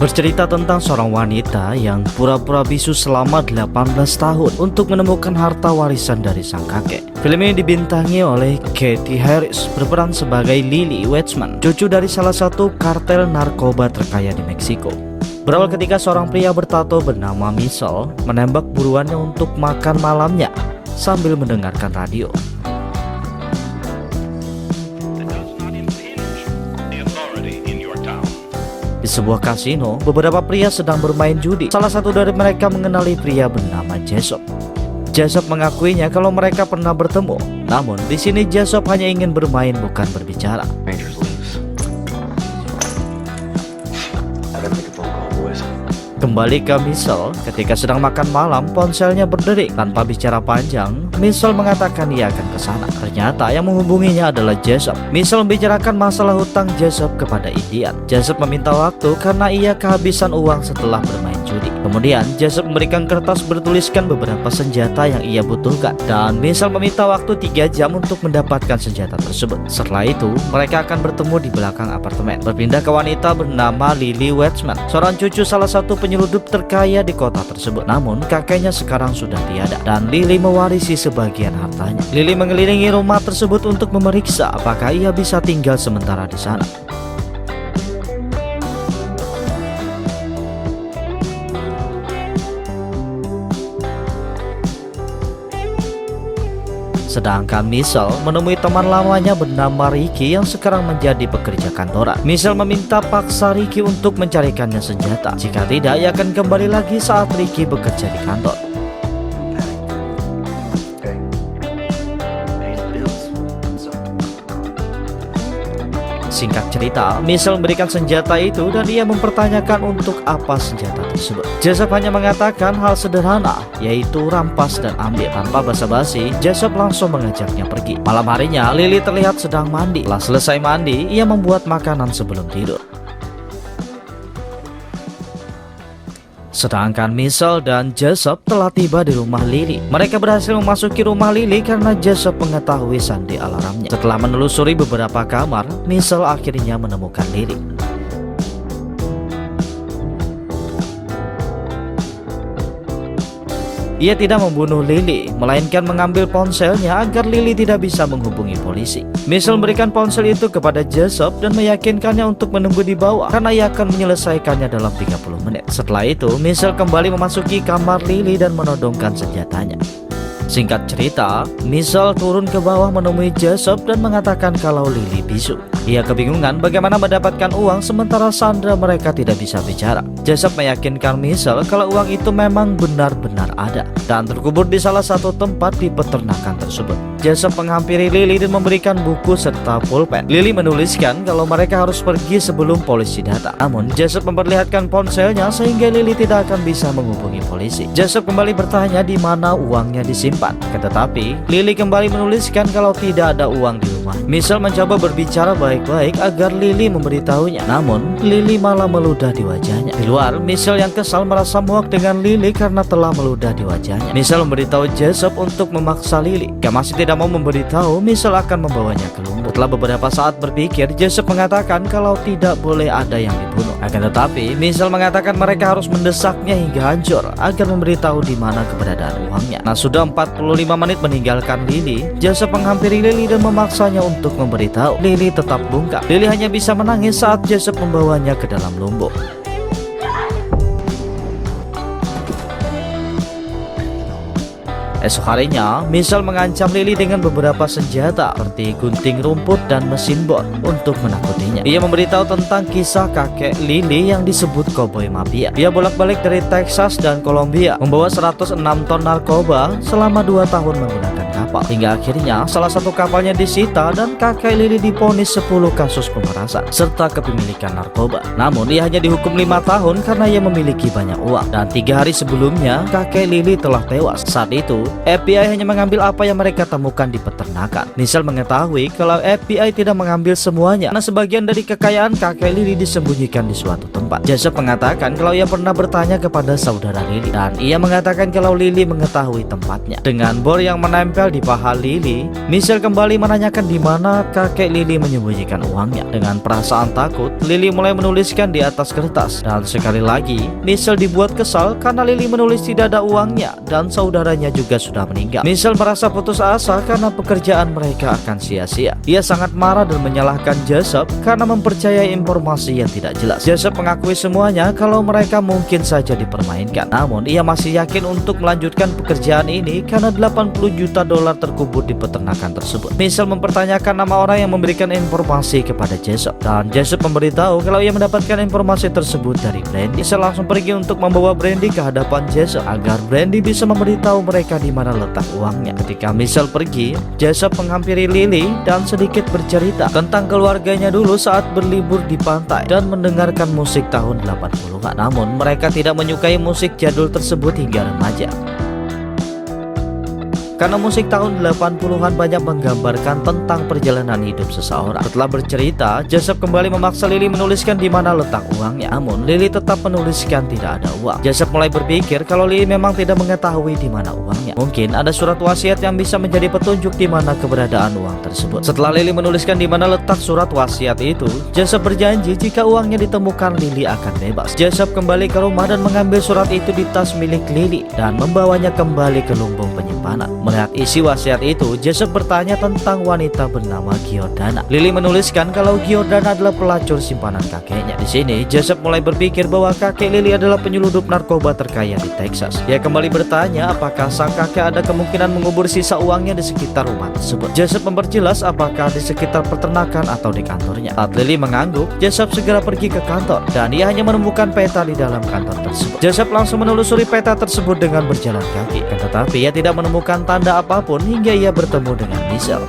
bercerita tentang seorang wanita yang pura-pura bisu selama 18 tahun untuk menemukan harta warisan dari sang kakek. Film ini dibintangi oleh Kathy Harris, berperan sebagai Lily Wetzman, cucu dari salah satu kartel narkoba terkaya di Meksiko. Berawal ketika seorang pria bertato bernama Michelle menembak buruannya untuk makan malamnya sambil mendengarkan radio. Di sebuah kasino, beberapa pria sedang bermain judi. Salah satu dari mereka mengenali pria bernama Jessup. Jessup mengakuinya kalau mereka pernah bertemu. Namun, di sini Jessup hanya ingin bermain bukan berbicara. Kembali ke Michelle, ketika sedang makan malam, ponselnya berdering. Tanpa bicara panjang, Michelle mengatakan ia akan ke sana. Ternyata yang menghubunginya adalah Jessup. Michelle membicarakan masalah hutang Jessup kepada Indian. Jessup meminta waktu karena ia kehabisan uang setelah bermain judi. Kemudian, Jessup memberikan kertas bertuliskan beberapa senjata yang ia butuhkan. Dan Michelle meminta waktu 3 jam untuk mendapatkan senjata tersebut. Setelah itu, mereka akan bertemu di belakang apartemen. Berpindah ke wanita bernama Lily Wetzman, seorang cucu salah satu penyeludup terkaya di kota tersebut. Namun kakeknya sekarang sudah tiada dan Lily mewarisi sebagian hartanya. Lily mengelilingi rumah tersebut untuk memeriksa apakah ia bisa tinggal sementara di sana. Sedangkan Michelle menemui teman lamanya bernama Ricky yang sekarang menjadi pekerja kantoran. Michelle meminta paksa Ricky untuk mencarikannya senjata. Jika tidak, ia akan kembali lagi saat Ricky bekerja di kantor. Singkat cerita, Michelle memberikan senjata itu dan ia mempertanyakan untuk apa senjata tersebut. Jessup hanya mengatakan hal sederhana, yaitu rampas dan ambil. Tanpa basa-basi, Jessup langsung mengajaknya pergi. Malam harinya, Lily terlihat sedang mandi. Setelah selesai mandi, ia membuat makanan sebelum tidur. Sedangkan Michelle dan Jessup telah tiba di rumah Lily. Mereka berhasil memasuki rumah Lily karena Jessup mengetahui sandi alarmnya. Setelah menelusuri beberapa kamar, Michelle akhirnya menemukan Lily. Ia tidak membunuh Lily, melainkan mengambil ponselnya agar Lily tidak bisa menghubungi polisi. Michelle memberikan ponsel itu kepada Jessup dan meyakinkannya untuk menunggu di bawah karena ia akan menyelesaikannya dalam 30 menit. Setelah itu, Michelle kembali memasuki kamar Lily dan menodongkan senjatanya. Singkat cerita, Michelle turun ke bawah menemui Jessup dan mengatakan kalau Lily bisu. Ia kebingungan bagaimana mendapatkan uang sementara Sandra mereka tidak bisa bicara. Jessup meyakinkan Michelle kalau uang itu memang benar-benar ada dan terkubur di salah satu tempat di peternakan tersebut. Jessup menghampiri Lily dan memberikan buku serta pulpen. Lily menuliskan kalau mereka harus pergi sebelum polisi datang. Namun Jessup memperlihatkan ponselnya sehingga Lily tidak akan bisa menghubungi polisi. Jessup kembali bertanya di mana uangnya disimpan. Tetapi Lily kembali menuliskan kalau tidak ada uang di rumah. Michelle mencoba berbicara baik-baik agar Lily memberitahunya. Namun Lily malah meludah di wajahnya. Di luar, Michelle yang kesal merasa muak dengan Lily karena telah meludah di wajahnya. Michelle memberitahu Jessup untuk memaksa Lily. Jika masih tidak mau memberitahu, Michelle akan membawanya ke lumbung. Setelah beberapa saat berpikir, Jessup mengatakan kalau tidak boleh ada yang dibunuh. Akan tetapi, Michelle mengatakan mereka harus mendesaknya hingga hancur agar memberitahu di mana keberadaan uangnya. Nah, sudah 45 menit meninggalkan Lily, Jessup menghampiri Lily dan memaksanya untuk memberitahu. Lily tetap bungkam. Lily hanya bisa menangis saat Jessup membawanya ke dalam lumbung. Esok harinya, Michelle mengancam Lily dengan beberapa senjata seperti gunting rumput dan mesin bor untuk menakutinya. Ia memberitahu tentang kisah kakek Lily yang disebut Cowboy Mafia. Dia bolak-balik dari Texas dan Colombia, membawa 106 ton narkoba selama 2 tahun menggunakan kapal. Hingga akhirnya salah satu kapalnya disita dan kakek Lily divonis 10 kasus pemerasan serta kepemilikan narkoba. Namun ia hanya dihukum 5 tahun karena ia memiliki banyak uang. Dan 3 hari sebelumnya, kakek Lily telah tewas. Saat itu, FBI hanya mengambil apa yang mereka temukan di peternakan. Michelle mengetahui kalau FBI tidak mengambil semuanya karena sebagian dari kekayaan kakek Lily disembunyikan di suatu tempat. Jessup mengatakan kalau ia pernah bertanya kepada saudara Lily dan ia mengatakan kalau Lily mengetahui tempatnya. Dengan bor yang menempel di paha hal Lily, Michelle kembali menanyakan di mana kakek Lily menyembunyikan uangnya. Dengan perasaan takut, Lily mulai menuliskan di atas kertas. Dan sekali lagi, Michelle dibuat kesal karena Lily menulis tidak ada uangnya dan saudaranya juga sudah meninggal. Michelle merasa putus asa karena pekerjaan mereka akan sia-sia. Ia sangat marah dan menyalahkan Joseph karena mempercayai informasi yang tidak jelas. Joseph mengakui semuanya kalau mereka mungkin saja dipermainkan. Namun, ia masih yakin untuk melanjutkan pekerjaan ini karena 80 juta dolar terkubur di peternakan tersebut. Michelle mempertanyakan nama orang yang memberikan informasi kepada Joseph, dan Joseph memberitahu kalau ia mendapatkan informasi tersebut dari Brandy. Michelle langsung pergi untuk membawa Brandy ke hadapan Joseph agar Brandy bisa memberitahu mereka di mana letak uangnya. Ketika Michelle pergi, Joseph menghampiri Lily dan sedikit bercerita tentang keluarganya dulu saat berlibur di pantai dan mendengarkan musik tahun 80-an. Namun mereka tidak menyukai musik jadul tersebut hingga remaja, karena musik tahun 80-an banyak menggambarkan tentang perjalanan hidup seseorang. Setelah bercerita, Joseph kembali memaksa Lily menuliskan di mana letak uangnya. Namun, Lily tetap menuliskan tidak ada uang. Joseph mulai berpikir kalau Lily memang tidak mengetahui di mana uangnya. Mungkin ada surat wasiat yang bisa menjadi petunjuk di mana keberadaan uang tersebut. Setelah Lily menuliskan di mana letak surat wasiat itu, Joseph berjanji jika uangnya ditemukan, Lily akan bebas. Joseph kembali ke rumah dan mengambil surat itu di tas milik Lily dan membawanya kembali ke lumbung penyimpanan. Melihat isi wasiat itu, Joseph bertanya tentang wanita bernama Giordana. Lily menuliskan kalau Giordana adalah pelacur simpanan kakeknya. Di sini, Joseph mulai berpikir bahwa kakek Lily adalah penyelundup narkoba terkaya di Texas. Dia kembali bertanya apakah sang kakek ada kemungkinan mengubur sisa uangnya di sekitar rumah tersebut. Joseph memperjelas apakah di sekitar peternakan atau di kantornya. Saat Lily mengangguk, Joseph segera pergi ke kantor dan ia hanya menemukan peta di dalam kantor tersebut. Joseph langsung menelusuri peta tersebut dengan berjalan kaki, tetapi ia tidak menemukan tanda apapun hingga ia bertemu dengan Michelle.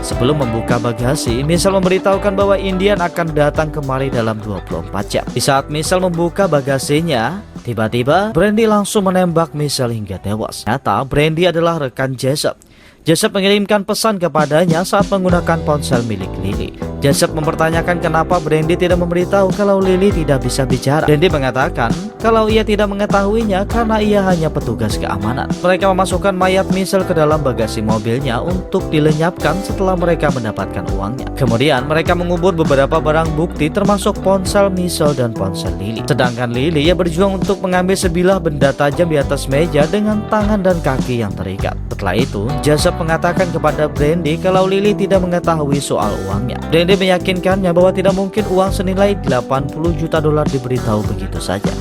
Sebelum membuka bagasi, Michelle memberitahukan bahwa Indian akan datang kemari dalam 24 jam. Di saat Michelle membuka bagasinya, tiba-tiba Brandy langsung menembak Michelle hingga tewas. Ternyata Brandy adalah rekan Joseph. Joseph mengirimkan pesan kepadanya saat menggunakan ponsel milik Lily. Joseph mempertanyakan kenapa Brandy tidak memberitahu kalau Lily tidak bisa bicara. Brandy mengatakan kalau ia tidak mengetahuinya karena ia hanya petugas keamanan. Mereka memasukkan mayat Michelle ke dalam bagasi mobilnya untuk dilenyapkan setelah mereka mendapatkan uangnya. Kemudian mereka mengubur beberapa barang bukti termasuk ponsel Michelle dan ponsel Lily. Sedangkan Lily ia berjuang untuk mengambil sebilah benda tajam di atas meja dengan tangan dan kaki yang terikat. Setelah itu, Joseph mengatakan kepada Brandy kalau Lily tidak mengetahui soal uangnya. Brandy meyakinkannya bahwa tidak mungkin uang senilai 80 juta dolar diberitahu begitu saja.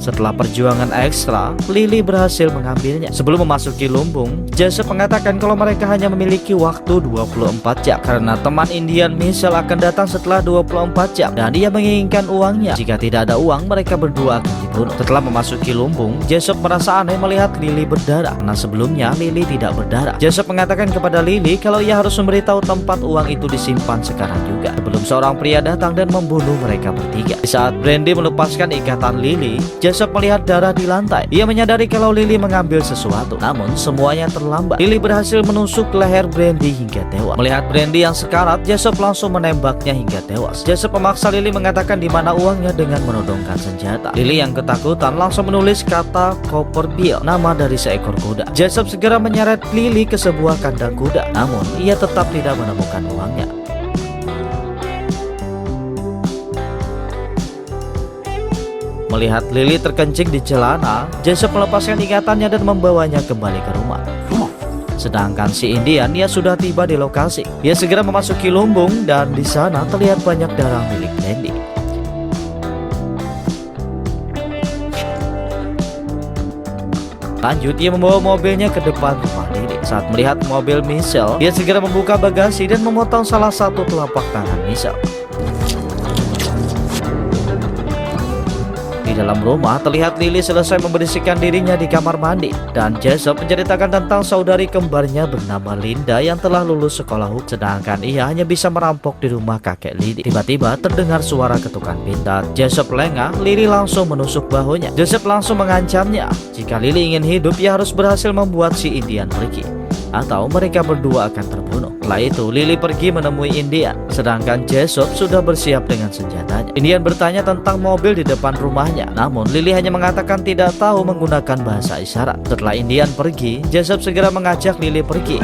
Setelah perjuangan ekstra, Lily berhasil mengambilnya. Sebelum memasuki lumbung, Joseph mengatakan kalau mereka hanya memiliki waktu 24 jam karena teman Indian Michelle akan datang setelah 24 jam dan dia menginginkan uangnya. Jika tidak ada uang, mereka berdua akan dibunuh. Setelah memasuki lumbung, Joseph merasa aneh melihat Lily berdarah karena sebelumnya Lily tidak berdarah. Joseph mengatakan kepada Lily kalau ia harus memberitahu tempat uang itu disimpan sekarang juga sebelum seorang pria datang dan membunuh mereka bertiga. Di saat Brandy melepaskan ikatan Lily, Joseph melihat darah di lantai. Ia menyadari kalau Lily mengambil sesuatu, namun semuanya terlambat. Lily berhasil menusuk leher Brandy hingga tewas. Melihat Brandy yang sekarat, Joseph langsung menembaknya hingga tewas. Joseph memaksa Lily mengatakan di mana uangnya dengan menodongkan senjata. Lily yang ketakutan langsung menulis kata Copper Bill, nama dari seekor kuda. Joseph segera menyeret Lily ke sebuah kandang kuda, namun ia tetap tidak menemukan uangnya. Melihat Lily terkencing di celana, Joseph melepaskan ikatannya dan membawanya kembali ke rumah. Sedangkan si Indian, ia sudah tiba di lokasi. Ia segera memasuki lumbung dan di sana terlihat banyak darah milik Brandy. Lanjut, ia membawa mobilnya ke depan rumah Lily. Saat melihat mobil Michelle, dia segera membuka bagasi dan memotong salah satu telapak tangan Michelle. Di dalam rumah terlihat Lily selesai membersihkan dirinya di kamar mandi dan Joseph menceritakan tentang saudari kembarnya bernama Linda yang telah lulus sekolah hukum, sedangkan ia hanya bisa merampok di rumah kakek Lily. Tiba-tiba terdengar suara ketukan pintu. Joseph lengah, Lily langsung menusuk bahunya. Joseph langsung mengancamnya jika Lily ingin hidup ia harus berhasil membuat si Indian pergi atau mereka berdua akan terbunuh. Setelah itu Lily pergi menemui Indian, sedangkan Jessup sudah bersiap dengan senjatanya. Indian bertanya tentang mobil di depan rumahnya, namun Lily hanya mengatakan tidak tahu menggunakan bahasa isyarat. Setelah Indian pergi, Jessup segera mengajak Lily pergi.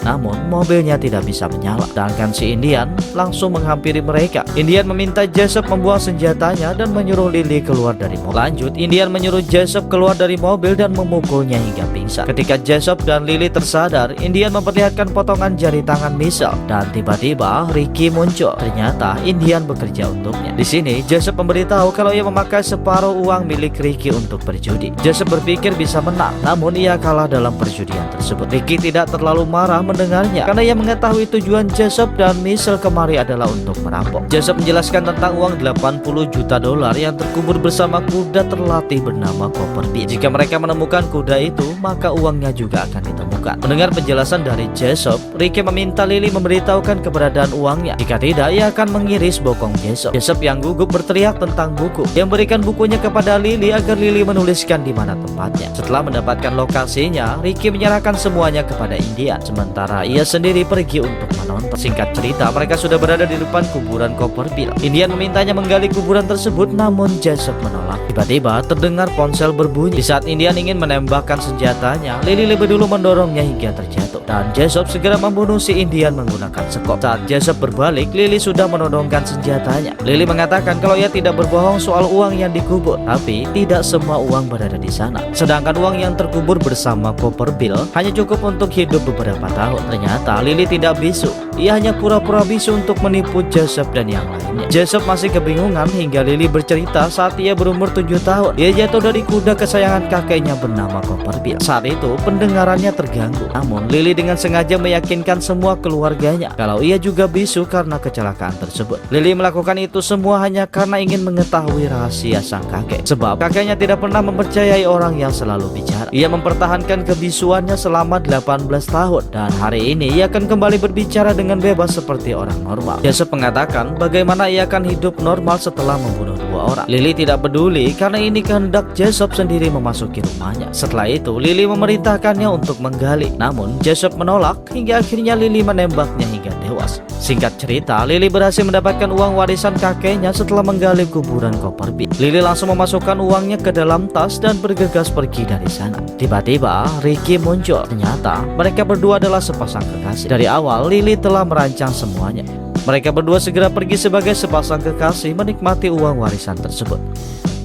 Namun mobilnya tidak bisa menyala, sedangkan si Indian langsung menghampiri mereka. Indian meminta Jessup membuang senjatanya dan menyuruh Lily keluar dari mobil. Lanjut, Indian menyuruh Jessup keluar dari mobil dan memukulnya hingga pingsan. Ketika Jessup dan Lily tersadar, Indian memperlihatkan potongan jari tangan Michelle dan tiba-tiba Ricky muncul. Ternyata Indian bekerja untuknya. Di sini Jessup memberitahu kalau ia memakai separuh uang milik Ricky untuk berjudi. Jessup berpikir bisa menang, namun ia kalah dalam perjudian tersebut. Ricky tidak terlalu marah mendengarnya karena ia mengetahui tujuan Jessup dan Michelle kemari adalah untuk merampok. Jessup menjelaskan tentang uang 80 juta dolar yang terkubur bersama kuda terlatih bernama Copperfield. Jika mereka menemukan kuda itu, maka uangnya juga akan ditemukan. Mendengar penjelasan dari Jessup, Ricky meminta Lily memberitahukan keberadaan uangnya. Jika tidak, ia akan mengiris bokong Jessup. Jessup yang gugup berteriak tentang buku. Dia memberikan bukunya kepada Lily agar Lily menuliskan di mana tempatnya. Setelah mendapatkan lokasinya, Ricky menyerahkan semuanya kepada Indian. Sementara ia sendiri pergi untuk menonton. Singkat cerita, mereka sudah berada di depan kuburan Copperfield. Indian memintanya menggali kuburan tersebut, namun Jessup menolak. Tiba-tiba terdengar ponsel berbunyi. Di saat Indian ingin menembakkan senjatanya, Lily lebih dulu mendorongnya hingga terjatuh, dan Jessup segera membunuh si Indian menggunakan sekop. Saat Jessup berbalik, Lily sudah menodongkan senjatanya. Lily mengatakan kalau ia tidak berbohong soal uang yang dikubur, tapi tidak semua uang berada di sana. Sedangkan uang yang terkubur bersama Copperfield hanya cukup untuk hidup beberapa tahun. Ternyata Lily tidak bisu. Ia hanya pura-pura bisu untuk menipu Jessup dan yang lainnya. Jessup masih kebingungan hingga Lily bercerita saat ia berumur 7 tahun. Ia jatuh dari kuda kesayangan kakeknya bernama Copperfield. Saat itu pendengarannya terganggu. Namun Lily dengan sengaja meyakinkan semua keluarganya kalau ia juga bisu karena kecelakaan tersebut. Lily melakukan itu semua hanya karena ingin mengetahui rahasia sang kakek. Sebab kakeknya tidak pernah mempercayai orang yang selalu bicara. Ia mempertahankan kebisuannya selama 18 tahun dan hari ini ia akan kembali berbicara dengan bebas seperti orang normal. Jessup mengatakan bagaimana ia akan hidup normal setelah membunuh 2 orang. Lily tidak peduli karena ini kehendak Jessup sendiri memasuki rumahnya. Setelah itu Lily memerintahkannya untuk menggali, namun Jessup menolak hingga akhirnya Lily menembaknya hingga tewas. Singkat cerita, Lily berhasil mendapatkan uang warisan kakeknya setelah menggali kuburan Copperfield. Lily langsung memasukkan uangnya ke dalam tas dan bergegas pergi dari sana. Tiba-tiba Ricky muncul. Ternyata mereka berdua adalah sepasang kekasih. Dari awal Lily telah merancang semuanya. Mereka berdua segera pergi sebagai sepasang kekasih menikmati uang warisan tersebut.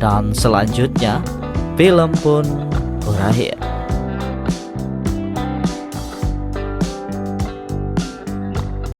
Dan selanjutnya film pun berakhir.